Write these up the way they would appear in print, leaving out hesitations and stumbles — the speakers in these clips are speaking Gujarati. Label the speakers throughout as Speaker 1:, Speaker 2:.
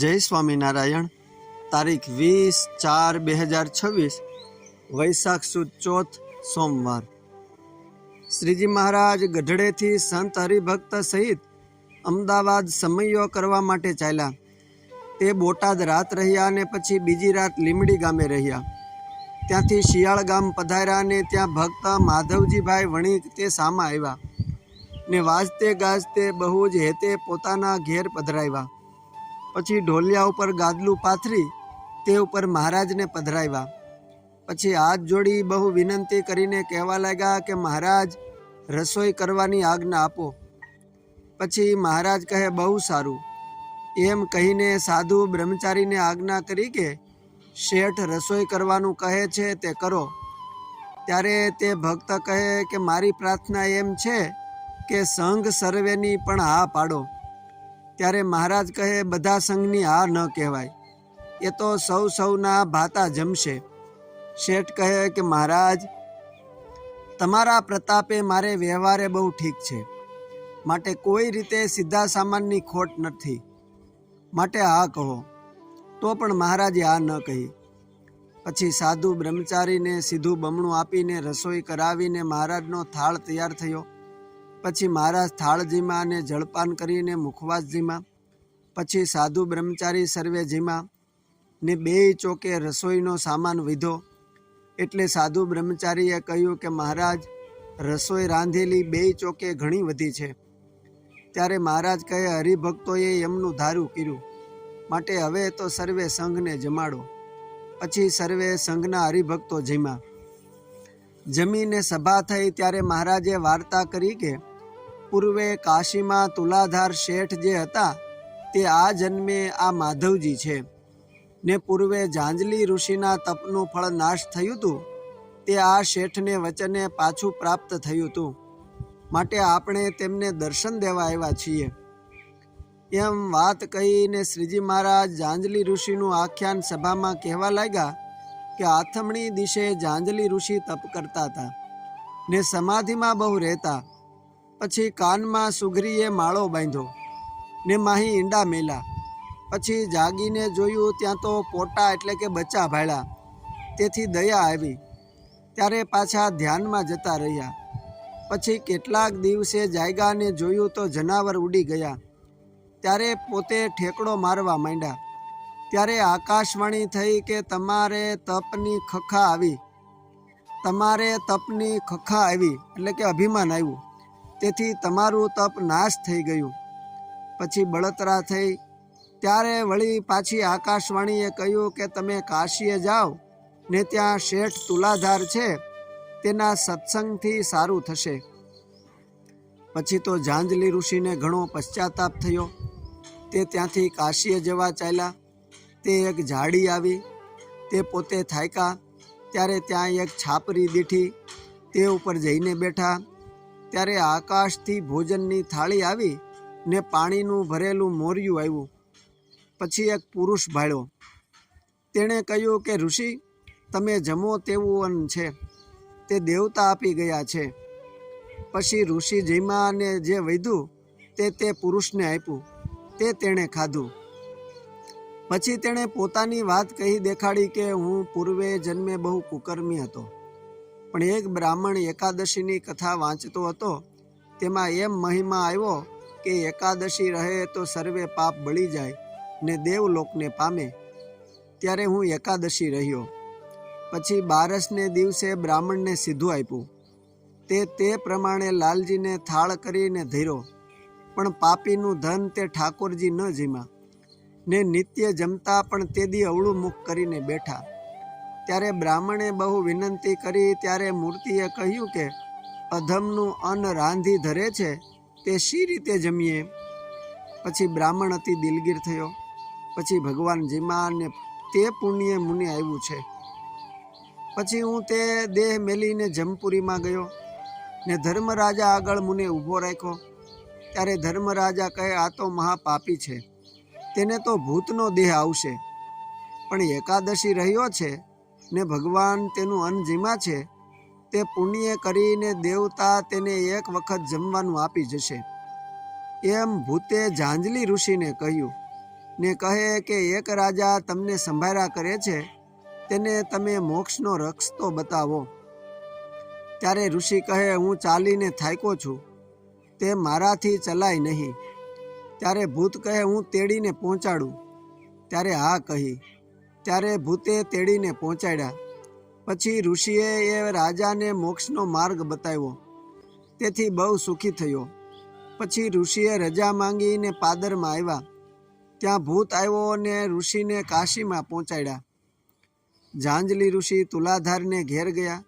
Speaker 1: જય સ્વામિનારાયણ। તારીખ 20/4/2026 વૈશાખ સુદ ચોથ સોમવાર। શ્રીજી મહારાજ ગઢડેથી સંત હરિભક્ત સહિત અમદાવાદ સમયો કરવા માટે ચાલ્યા। તે બોટાદ રાત રહ્યા અને પછી બીજી રાત લીમડી ગામે રહ્યા। ત્યાંથી શિયાળ ગામ પધાર્યા અને ત્યાં ભક્ત માધવજીભાઈ વણિક તે સામા આવ્યા ને વાજતે ગાજતે બહુ જ હેતે પોતાના ઘેર પધરાવ્યા। પછી ઢોલિયા ઉપર ગાદલું પાથરી તે ઉપર મહારાજને પધરાવ્યા। પછી હાથ જોડી બહુ વિનંતી કરીને કહેવા લાગ્યા કે મહારાજ રસોઈ કરવાની આજ્ઞા આપો। પછી મહારાજ કહે બહુ સારું। એમ કહીને સાધુ બ્રહ્મચારીને આજ્ઞા કરી કે શેઠ રસોઈ કરવાનું કહે છે તે કરો। ત્યારે તે ભક્ત કહે કે મારી પ્રાર્થના એમ છે કે સંઘ સર્વેની પણ હા પાડો। ત્યારે મહારાજ કહે બધા સંઘની હા ન કહેવાય, એ તો સૌના ભાતા જમશે। શેઠ કહે કે મહારાજ તમારા પ્રતાપે મારે વ્યવહારે બહુ ઠીક છે, માટે કોઈ રીતે સીધા સામાનની ખોટ નથી, માટે હા કહો। તો પણ મહારાજે હા ન કહી। પછી સાધુ બ્રહ્મચારીને સીધું બમણું આપીને રસોઈ કરાવીને મહારાજનો થાળ તૈયાર થયો। પછી મહારાજ થાળ જીમા અને જળપાન કરીને મુખવાસ જીમા। પછી સાધુ બ્રહ્મચારી સર્વે જીમા ને બેય ચોકે રસોઈનો સામાન વિધો। એટલે સાધુ બ્રહ્મચારીએ કહ્યું કે મહારાજ રસોઈ રાંધેલી બેય ચોકે ઘણી વધી છે। ત્યારે મહારાજ કહે હરિભક્તોએ એમનું ધારું કર્યું, માટે હવે તો સર્વે સંઘને જમાડો। પછી સર્વે સંઘના હરિભક્તો જમ્યા। જમીને સભા થઈ ત્યારે મહારાજે વાર્તા કરી કે પૂર્વે કાશીમાં તુલાધાર શેઠ જે હતા તે આ જન્મે આ માધવજી છે ને પૂર્વે જાંજલી ઋષિના તપનું ફળ નાશ થયું હતું તે આ શેઠને વચને પાછું પ્રાપ્ત થયું હતું, માટે આપણે તેમને દર્શન દેવા આવ્યા છીએ। એમ વાત કહીને શ્રીજી મહારાજ જાંજલી ઋષિનું આખ્યાન સભામાં કહેવા લાગ્યા કે આથમણી દિશે જાંજલી ઋષિ તપ કરતા હતા ને સમાધિમાં બહુ રહેતા। પછી કાનમાં સુઘરીએ માળો બાંધ્યો ને માહી ઈંડા મેલા। પછી જાગીને જોયું ત્યાં તો પોટા એટલે કે બચ્ચા ભાળ્યા। તેથી દયા આવી, ત્યારે પાછા ધ્યાનમાં જતા રહ્યા। પછી કેટલાક દિવસે જાગ્યા ને જોયું તો જનાવર ઉડી ગયા। ત્યારે પોતે ઠેકડો મારવા માંડ્યા। ત્યારે આકાશવાણી થઈ કે તમારે તપની ખખા આવી, એટલે કે અભિમાન આવ્યું, તેથી તમારું તપ નાશ થઈ ગયું। પછી બળતરા થઈ। ત્યારે વળી પાછી આકાશવાણીએ કહ્યું કે તમે કાશીએ જાઓ ને ત્યાં શેઠ તુલાધાર છે તેના સત્સંગથી સારું થશે। પછી તો જાંજલી ઋષિને ઘણો પશ્ચાતાપ થયો। તે ત્યાંથી કાશીએ જવા ચાલ્યા। તે એક ઝાડી આવી, તે પોતે થાક્યા। ત્યારે ત્યાં એક છાપરી દીઠી, તે ઉપર જઈને બેઠા। ત્યારે આકાશથી ભોજનની થાળી આવી ને પાણીનું ભરેલું મોરિયું આવ્યું। પછી એક પુરુષ ભાળ્યો। તેણે કહ્યું કે ઋષિ તમે જમો તેવું અન્ન છે, તે દેવતા આપી ગયા છે। પછી ઋષિ જમ્યા અને જે વધ્યું તે પુરુષને આપ્યું, તે તેણે ખાધું। પછી તેણે પોતાની વાત કહી દેખાડી કે હું પૂર્વે જન્મે બહુ કુકર્મી હતો, પણ એક બ્રાહ્મણ એકાદશીની કથા વાંચતો હતો, તેમાં એમ મહિમા આવ્યો કે એકાદશી રહે તો સર્વે પાપ બળી જાય ને દેવલોકને પામે। ત્યારે હું એકાદશી રહ્યો। પછી 12ને દિવસે બ્રાહ્મણને સીધું આપ્યું। તે પ્રમાણે લાલજીને થાળ કરીને ધર્યો, પણ પાપીનું ધન તે ઠાકોરજી ન જીમા ને નિત્ય જમતા પણ તે દી અવળું મુખ કરીને બેઠા। ત્યારે બ્રાહ્મણે બહુ વિનંતી કરી। ત્યારે મૂર્તિએ કહ્યું કે અધમનું અન્ન રાંધી ધરે છે તે શી રીતે જમીએ? પછી બ્રાહ્મણ અતિ દિલગીર થયો। પછી ભગવાન જીમા અને તે પુણ્ય મુનિ આવ્યું છે। પછી હું તે દેહ મેલીને જમપુરીમાં ગયો ને ધર્મરાજા આગળ મુને ઊભો રાખ્યો। ત્યારે ધર્મરાજા કહે આ તો મહાપાપી છે, તેને તો ભૂતનો દેહ આવશે, પણ એકાદશી રહ્યો છે ને ભગવાન તેનું અન્ન જીમા છે, તે પુણ્ય કરીને દેવતા તેને એક વખત જમવાનું આપી જશે। એમ ભૂતે જાંજલી ઋષિને કહ્યું ને કહે કે એક રાજા તમને સંભાળ્યા કરે છે, તેને તમે મોક્ષનો રસ્તો બતાવો. ત્યારે ઋષિ કહે, હું ચાલીને થાક્યો છું, તે મારાથી ચલાય નહીં. ત્યારે ભૂત કહે, હું તેડીને પહોંચાડું. ત્યારે હા કહી. ત્યારે ભૂતે તેડીને પહોંચાડ્યા. પછી ઋષિએ એ રાજાને મોક્ષનો માર્ગ બતાવ્યો. તેથી બહુ સુખી થયો. પછી ઋષિએ રજા માંગીને પાદરમાં આવ્યા. ત્યાં ભૂત આવ્યો અને ઋષિને કાશીમાં પહોંચાડ્યા. ઝાંઝલી ઋષિ તુલાધારને ઘેર ગયા.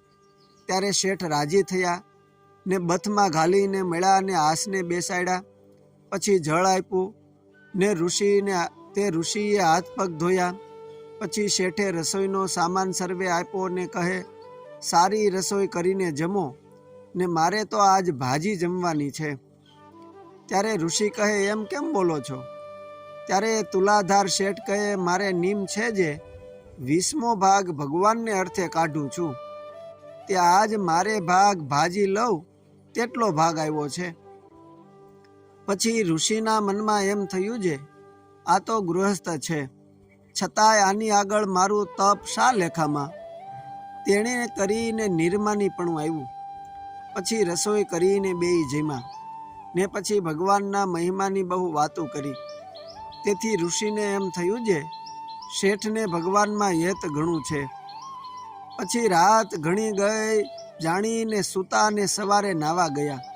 Speaker 1: ત્યારે શેઠ રાજી થયા ને બથમાં ઘાલીને મળ્યા અને આસને બેસાડ્યા. પછી જળ આપ્યું ને ઋષિએ હાથ પગ ધોયા. પછી શેઠે રસોઈનો સામાન સર્વે આપ્યો ને કહે, સારી રસોઈ કરીને જમો ને મારે તો આજ ભાજી જમવાની છે. ત્યારે ઋષિ કહે, એમ કેમ બોલો છો? ત્યારે તુલાધાર શેઠ કહે, મારે નિયમ છે જે 20મો ભાગ ભગવાનને અર્થે કાઢું છું, તે આજ મારે ભાગ ભાજી લઉં તેટલો ભાગ આવ્યો છે. પછી ઋષિના મનમાં એમ થયું છે, આ તો ગૃહસ્થ છે, છતાંય આની આગળ મારું તપ શા લેખામાં? તેણે કરીને નિર્માનીપણું આવ્યું. પછી રસોઈ કરીને બેય જમ્યા ને પછી ભગવાનના મહિમાની બહુ વાતો કરી. તેથી ઋષિને એમ થયું છે, શેઠને ભગવાનમાં હેત ઘણું છે. પછી રાત ઘણી ગઈ જાણીને સૂતા અને સવારે નાવા ગયા.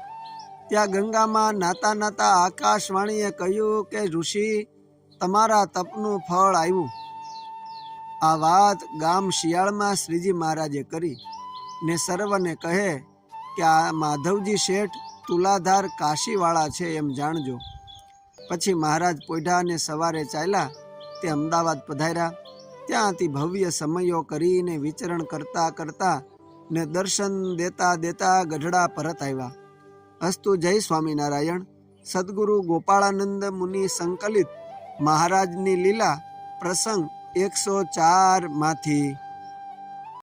Speaker 1: ત્યાં ગંગામાં નાતા નાતા આકાશવાણીએ કહ્યું કે ઋષિ, તમારા તપનું ફળ આવ્યું. આ વાત ગામ શિયાળમાં શ્રીજી મહારાજે કરી ને સર્વને કહે કે આ માધવજી શેઠ તુલાધાર કાશીવાળા છે એમ જાણજો. પછી મહારાજ પોઢા અને સવારે ચાલ્યા તે અમદાવાદ પધાર્યા. ત્યાંથી ભવ્ય સમયો કરીને વિચરણ કરતા કરતા ને દર્શન દેતા દેતા ગઢડા પરત આવ્યા. અસ્તુ જય સ્વામિનારાયણ. સદગુરુ ગોપાળાનંદ મુનિ સંકલિત મહારાજની લીલા પ્રસંગ 104 માંથી